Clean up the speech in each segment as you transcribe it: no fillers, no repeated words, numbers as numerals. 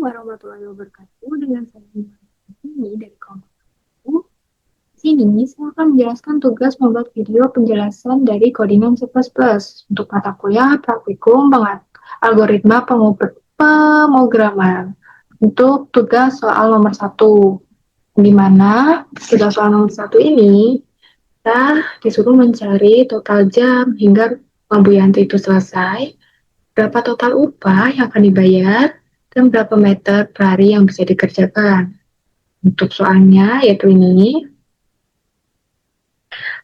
warahmatullahi wabarakatuh. Dengan saya ini dari kelompok. Di sini saya akan menjelaskan tugas membuat video penjelasan dari codingan C++ untuk mata kuliah praktikum algoritma pemrograman. Untuk tugas soal nomor 1, di mana tugas soal nomor 1 ini kita disuruh mencari total jam hingga lampu yanti itu selesai, berapa total upah yang akan dibayar, dan berapa meter per hari yang bisa dikerjakan. Untuk soalnya yaitu ini,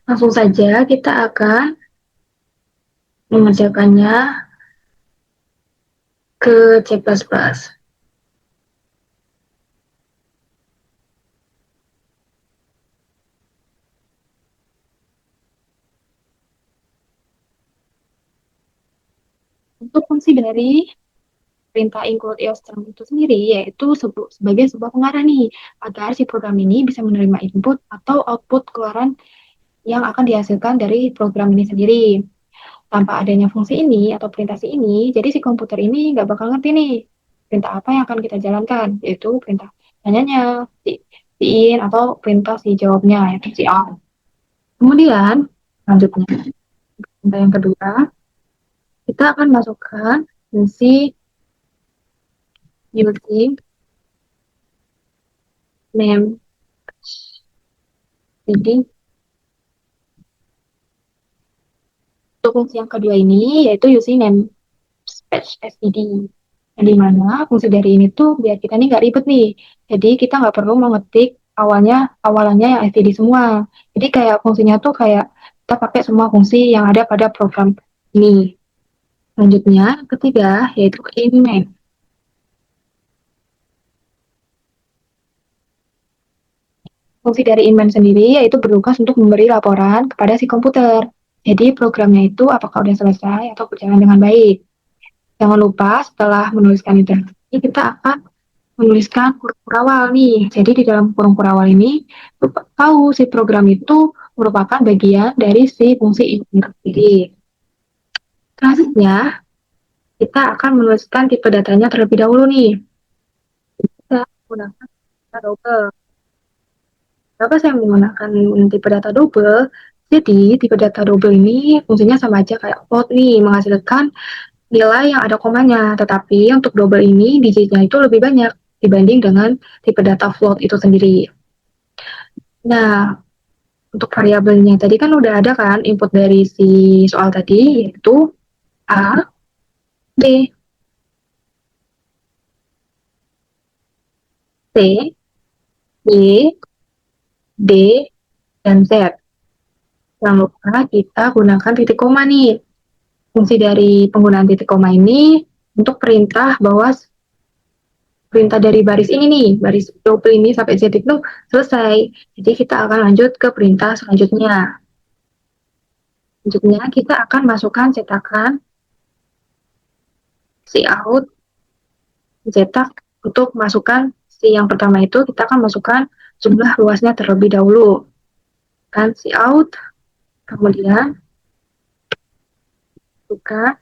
langsung saja kita akan mengerjakannya ke C++. Untuk fungsi dari perintah include string itu sendiri, yaitu sebagai sebuah pengarah nih, agar si program ini bisa menerima input atau output keluaran yang akan dihasilkan dari program ini sendiri. Tanpa adanya fungsi ini atau perintah ini, jadi si komputer ini nggak bakal ngerti nih perintah apa yang akan kita jalankan, yaitu perintah tanyanya, si in, atau perintah si jawabnya, yaitu si out. Kemudian, selanjutnya, perintah yang kedua, kita akan masukkan fungsi using name. Jadi, untuk fungsi yang kedua ini, yaitu using name patch std. Yang dimana fungsi dari ini tuh biar kita nih nggak ribet nih. Jadi kita nggak perlu mengetik awalannya yang std semua. Jadi kayak fungsinya tuh kayak kita pakai semua fungsi yang ada pada program ini. Selanjutnya, ketiga, yaitu in-main. Fungsi dari in-main sendiri yaitu bertugas untuk memberi laporan kepada si komputer. Jadi programnya itu apakah sudah selesai atau berjalan dengan baik. Jangan lupa setelah menuliskan itu, kita akan menuliskan kurung kurawal nih. Jadi di dalam kurung kurawal ini tahu si program itu merupakan bagian dari si fungsi ini sendiri. Selanjutnya, kita akan menuliskan tipe datanya terlebih dahulu nih. Kita menggunakan data double. Kenapa saya menggunakan tipe data double? Jadi, tipe data double ini fungsinya sama aja kayak float nih, menghasilkan nilai yang ada komanya. Tetapi untuk double ini, digitnya itu lebih banyak dibanding dengan tipe data float itu sendiri. Nah, untuk variabelnya tadi kan udah ada kan input dari si soal tadi, yaitu A, B, C, Y, D, dan Z. Jangan lupa kita gunakan titik koma nih. Fungsi dari penggunaan titik koma ini untuk perintah dari baris ini nih, baris double ini sampai Z itu selesai. Jadi kita akan lanjut ke perintah selanjutnya. Selanjutnya kita akan masukkan cetakan si out, cetak untuk masukkan si yang pertama itu kita akan masukkan jumlah luasnya terlebih dahulu. Kan si out, kemudian buka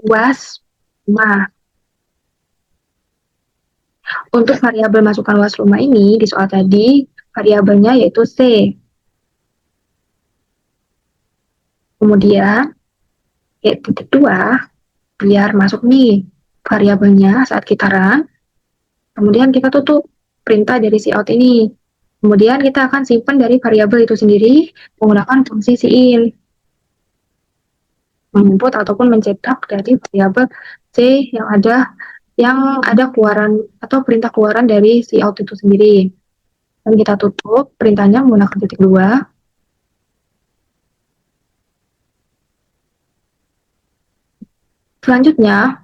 luas rumah. Untuk variabel masukan luas rumah ini di soal tadi variabelnya yaitu C. Kemudian titik 2 biar masuk nih variabelnya saat kita run. Kemudian kita tutup perintah dari si out ini. Kemudian kita akan simpan dari variabel itu sendiri menggunakan fungsi in, menginput ataupun mencetak dari variabel C yang ada keluaran atau perintah keluaran dari si out itu sendiri. Dan kita tutup perintahnya menggunakan titik 2. Selanjutnya,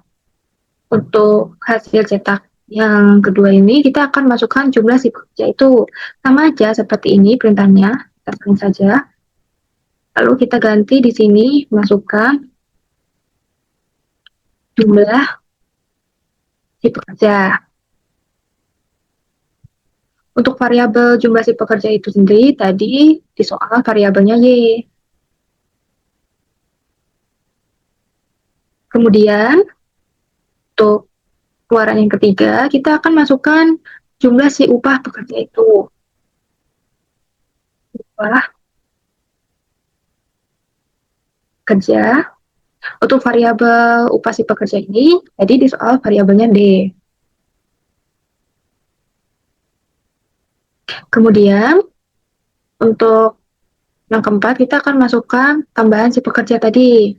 untuk hasil cetak yang kedua ini, kita akan masukkan jumlah si pekerja itu. Sama aja seperti ini perintahnya, kita print saja. Lalu kita ganti di sini, masukkan jumlah si pekerja. Untuk variabel jumlah si pekerja itu sendiri, tadi di soal variabelnya Y. Kemudian, untuk keluaran yang ketiga, kita akan masukkan jumlah si upah pekerja itu. Upah kerja untuk variabel upah si pekerja ini, jadi di soal variabelnya D. Kemudian untuk yang keempat, kita akan masukkan tambahan si pekerja tadi.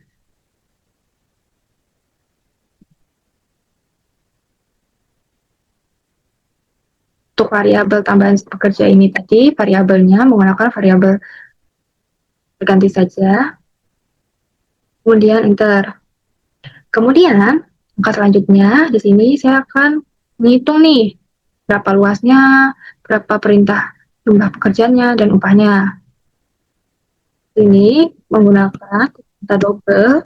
Untuk variabel tambahan si pekerja ini tadi, variabelnya menggunakan variabel berganti saja. Kemudian enter. Kemudian, angka selanjutnya, di sini saya akan menghitung nih, berapa luasnya, berapa perintah jumlah pekerjanya, dan upahnya. Ini menggunakan kata double.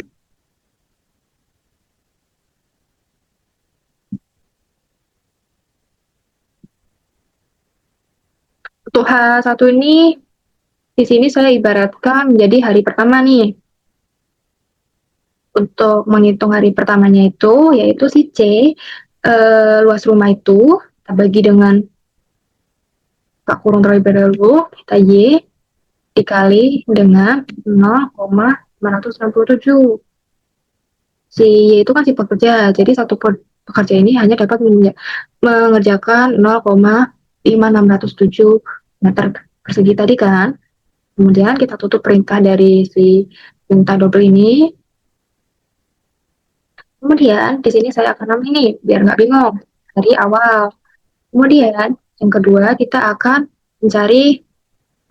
Untuk H1 ini, di sini saya ibaratkan menjadi hari pertama nih. Untuk menghitung hari pertamanya itu, yaitu si C, luas rumah itu, kita bagi dengan tak kurung terlebih dahulu, kita Y, dikali dengan 0,567. Si Y itu kan si pekerja, jadi satu pekerja ini hanya dapat mengerjakan 0,5607 meter persegi tadi kan. Kemudian kita tutup perintah dari si perintah double ini. Kemudian di sini saya akan nambahin ini biar nggak bingung dari awal. Kemudian yang kedua kita akan mencari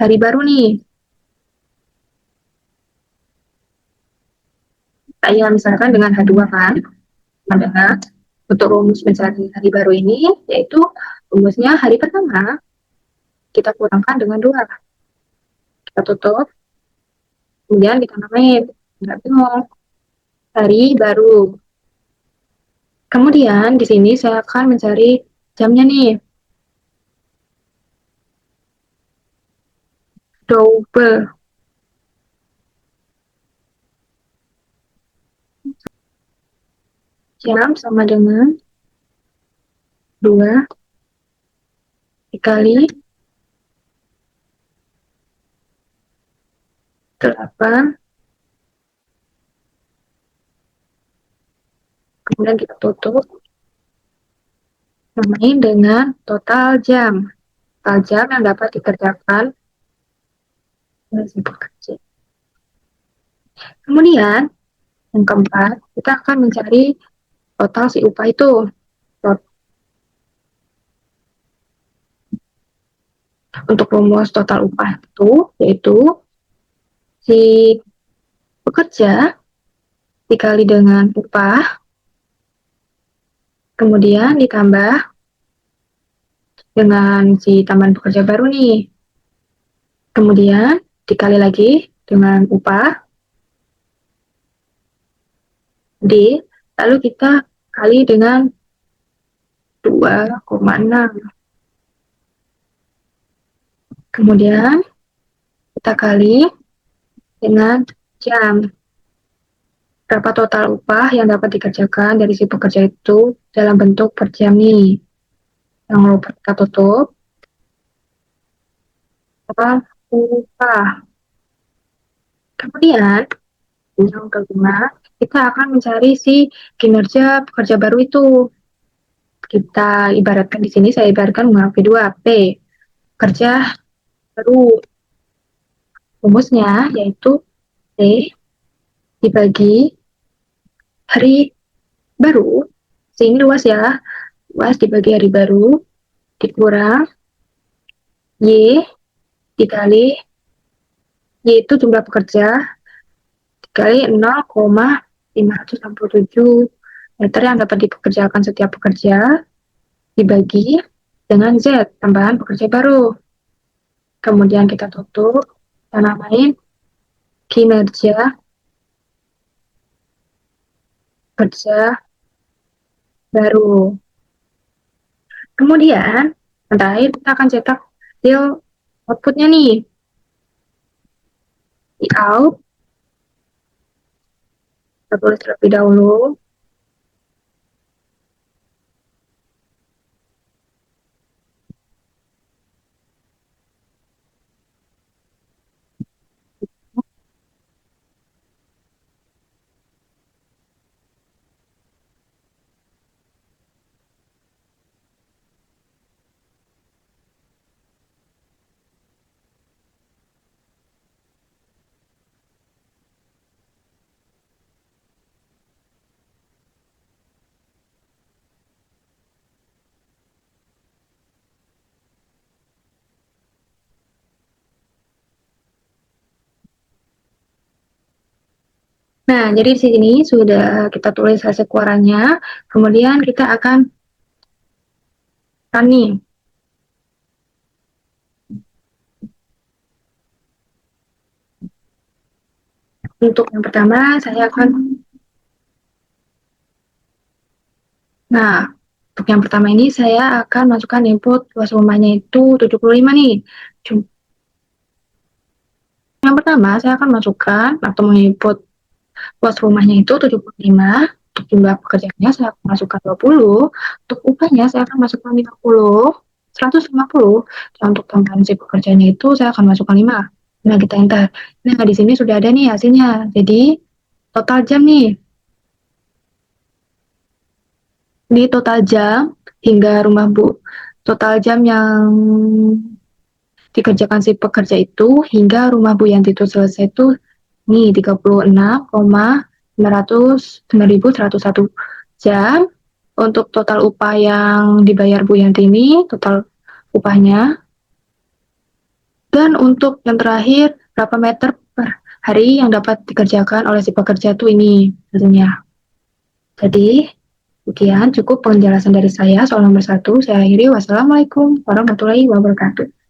hari baru nih. Saya misalkan dengan H2 kan. Adalah untuk rumus mencari hari baru ini yaitu rumusnya hari pertama kita kurangkan dengan 2. Kita tutup, kemudian kita namain. Nggak bingung. Hari baru. Kemudian di sini saya akan mencari jamnya nih. Double. Jam sama dengan 2 dikali 8. Kemudian kita tutup. Namain dengan total jam. Total jam yang dapat dikerjakan oleh si pekerja. Kemudian yang keempat, kita akan mencari total si upah itu. Untuk rumus total upah itu, yaitu si pekerja dikali dengan upah, kemudian ditambah dengan si tambahan pekerja baru nih. Kemudian dikali lagi dengan upah, D, lalu kita kali dengan 2,6. Kemudian kita kali dengan jam. Berapa total upah yang dapat dikerjakan dari si pekerja itu dalam bentuk per jam nih. Yang lupa kita tutup. Upah. Kemudian, yang kelima, kita akan mencari si kinerja pekerja baru itu. Kita ibaratkan di sini, saya ibaratkan menggunakan V2P. Kerja baru. Rumusnya yaitu T dibagi hari baru. Sini luas ya. Luas dibagi hari baru. Dikurang Y dikali Y itu jumlah pekerja dikali 0,567 meter yang dapat dipekerjakan setiap pekerja dibagi dengan Z, tambahan pekerja baru. Kemudian kita tutup, kita namain kinerja kerja baru. Kemudian, yang terakhir kita akan cetak hasil outputnya nih. Di out, kita tulis terlebih dahulu. Nah, jadi di sini sudah kita tulis hasil keluarannya. Kemudian kita akan running. Untuk yang pertama, saya akan Nah, untuk yang pertama ini saya akan masukkan input luas rumahnya itu 75 nih. Yang pertama saya akan masukkan atau menginput luas rumahnya itu 75. Untuk jumlah pekerjaannya saya akan masukkan 20. Untuk upahnya saya akan masukkan 50, 150. Dan untuk tambahan si pekerjaannya itu saya akan masukkan 5. Nah, kita enter. Nah, di sini sudah ada nih hasilnya. Jadi, total jam nih. Di total jam hingga rumah Bu. Total jam yang dikerjakan si pekerja itu hingga rumah Bu Yanti itu selesai itu nih 36,901 jam. Untuk total upah yang dibayar Bu Yanti ini total upahnya. Dan untuk yang terakhir berapa meter per hari yang dapat dikerjakan oleh si pekerja itu ini tentunya. Jadi sekian cukup penjelasan dari saya soal nomor 1. Saya akhiri. Wassalamualaikum warahmatullahi wabarakatuh.